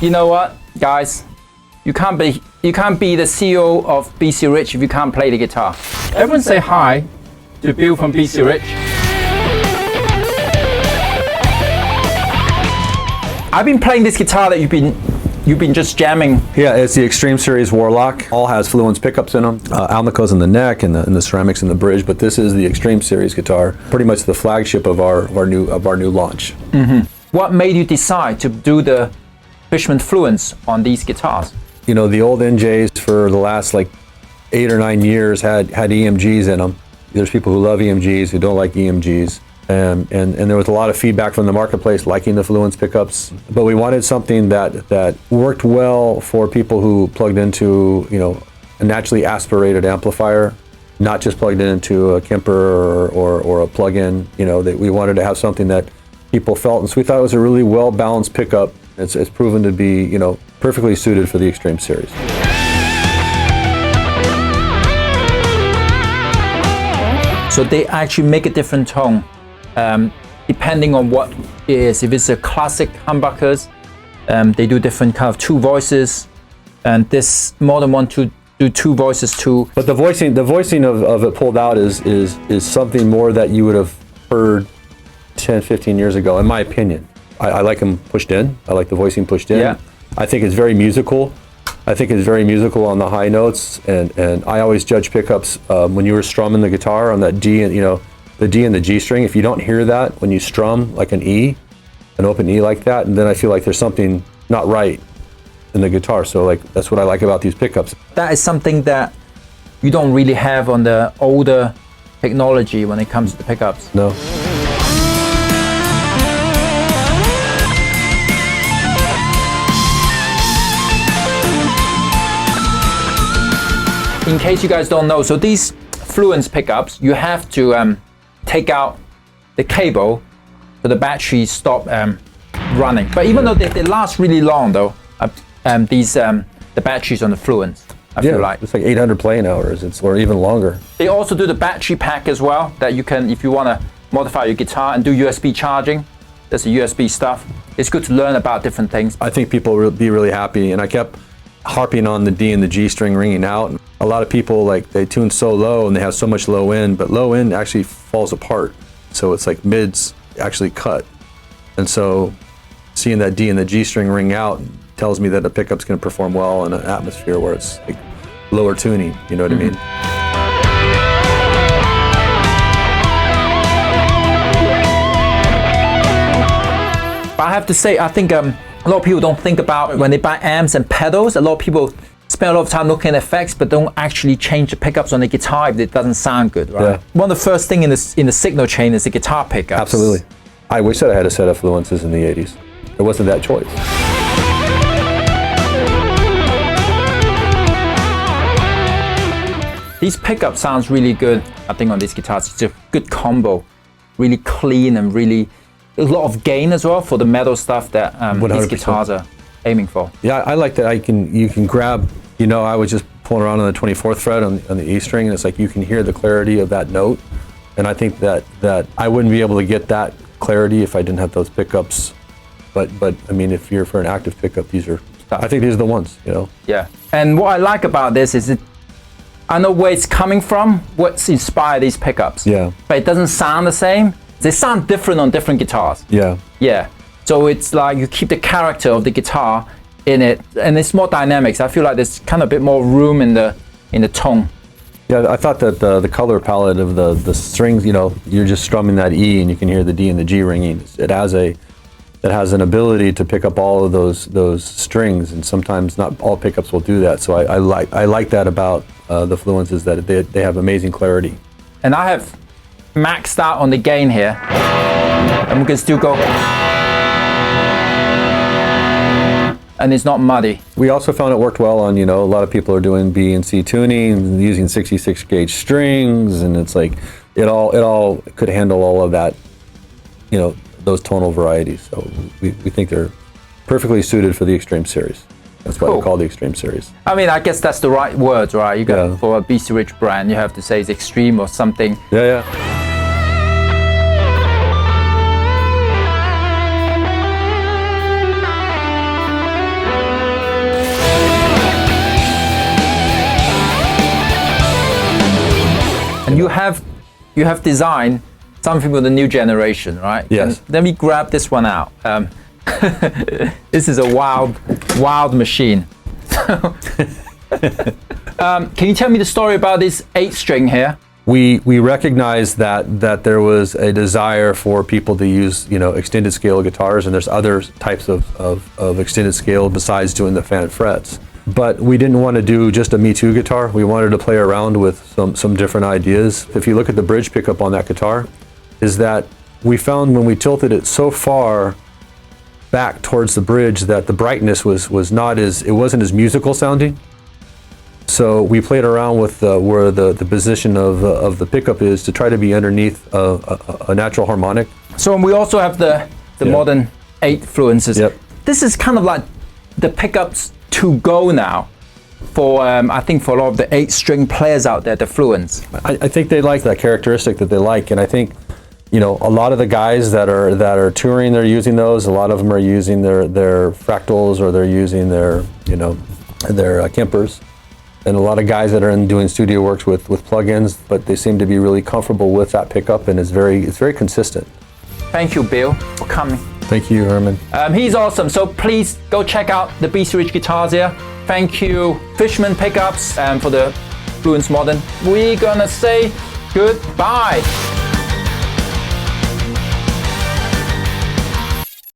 You know what, guys? You can't be the CEO of BC Rich if you can't play the guitar. Everyone say hi to Bill from BC Rich. I've been playing this guitar that you've been just jamming. Yeah, it's the Extreme Series Warlock. All has Fluence pickups in them. Alnicos in the neck and the ceramics in the bridge, but this is the Extreme Series guitar. Pretty much the flagship of our new launch. Mm-hmm. What made you decide to do the Fishman Fluence on these guitars? You know, the old NJs for the last like 8 or 9 years had EMGs in them. There's people who love EMGs, who don't like EMGs. And there was a lot of feedback from the marketplace liking the Fluence pickups. But we wanted something that worked well for people who plugged into, you know, a naturally aspirated amplifier, not just plugged into a Kemper or a plug-in. You know, that we wanted to have something that people felt. And so we thought it was a really well-balanced pickup. It's proven to be, you know, perfectly suited for the Extreme Series. So they actually make a different tone depending on what it is. If it's a classic humbuckers, they do different kind of 2 voices, and this modern one to do 2 voices too. But the voicing of it pulled out is something more that you would have heard 10, 15 years ago, in my opinion. I like them pushed in. I like the voicing pushed in. Yeah. I think it's very musical. I think it's very musical on the high notes, and I always judge pickups when you were strumming the guitar on that D, and you know, the D and the G string. If you don't hear that when you strum like an E, an open E like that, and then I feel like there's something not right in the guitar. So like that's what I like about these pickups. That is something that you don't really have on the older technology when it comes to the pickups. No. In case you guys don't know, so these Fluence pickups, you have to take out the cable so the battery stop running. But even though they last really long though, the batteries on the Fluence, I feel like. It's like 800 playing hours, or even longer. They also do the battery pack as well, that you can, if you want to modify your guitar and do USB charging, there's the USB stuff. It's good to learn about different things. I think people will be really happy, and I kept harping on the D and the G string ringing out. A lot of people, like, they tune so low and they have so much low end, but low end actually falls apart. So it's like mids actually cut. And so seeing that D and the G string ring out tells me that the pickup's going to perform well in an atmosphere where it's like lower tuning, you know what I mean? But I have to say, I think a lot of people don't think about when they buy amps and pedals. A lot of people spend a lot of time looking at effects, but don't actually change the pickups on the guitar if it doesn't sound good, right? Yeah. One of the first thing in the signal chain is the guitar pickups. Absolutely. I wish that I had a set of Fluences in the 80s. It wasn't that choice. These pickups sounds really good, I think, on these guitars. It's a good combo, really clean and really a lot of gain as well for the metal stuff that these guitars are aiming for. Yeah, I like that you can grab, you know, I was just pulling around on the 24th fret on the E string, and it's like you can hear the clarity of that note. And I think that I wouldn't be able to get that clarity if I didn't have those pickups. But I mean, if you're for an active pickup, I think these are the ones, you know. Yeah. And what I like about this is I know where it's coming from, what's inspired these pickups. Yeah. But it doesn't sound the same. They sound different on different guitars. Yeah. Yeah. So it's like you keep the character of the guitar in it, and it's more dynamics. I feel like there's kind of a bit more room in the tone. Yeah, I thought that the color palette of the strings, you know, you're just strumming that E and you can hear the D and the G ringing. It has an ability to pick up all of those strings, and sometimes not all pickups will do that. So I like that about the Fluences, that they have amazing clarity. And I have maxed out on the gain here, and we can still go, and it's not muddy. We also found it worked well on, you know, a lot of people are doing B and C tuning, using 66 gauge strings, and it's like it all could handle all of that, you know, those tonal varieties. So we think they're perfectly suited for the Extreme Series. That's why they're called the Extreme Series. I mean, I guess that's the right words, right? You got for a BC Rich brand, you have to say it's extreme or something. Yeah. have designed something for the new generation, right? Yes. And let me grab this one out. This is a wild machine. Can you tell me the story about this 8-string here? We recognized that there was a desire for people to use, extended scale guitars, and there's other types of extended scale besides doing the fan frets. But we didn't want to do just a Me Too guitar. We wanted to play around with some different ideas. If you look at the bridge pickup on that guitar, is that we found when we tilted it so far back towards the bridge that the brightness it wasn't as musical sounding. So we played around with where the position of the pickup is to try to be underneath a natural harmonic. So we also have the modern 8 Fluences. Yep. This is kind of like the pickups to go now for I think for a lot of the 8-string players out there, the Fluence. I think they like that characteristic that they like, and I think a lot of the guys that are touring, they're using those. A lot of them are using their fractals, or they're using their Kempers. And a lot of guys that are doing studio works with plugins, but they seem to be really comfortable with that pickup, and it's very consistent. Thank you, Bill, for coming. Thank you, Herman. He's awesome, so please go check out the B Series guitars here. Thank you, Fishman Pickups, for the Fluence Modern. We're gonna say goodbye.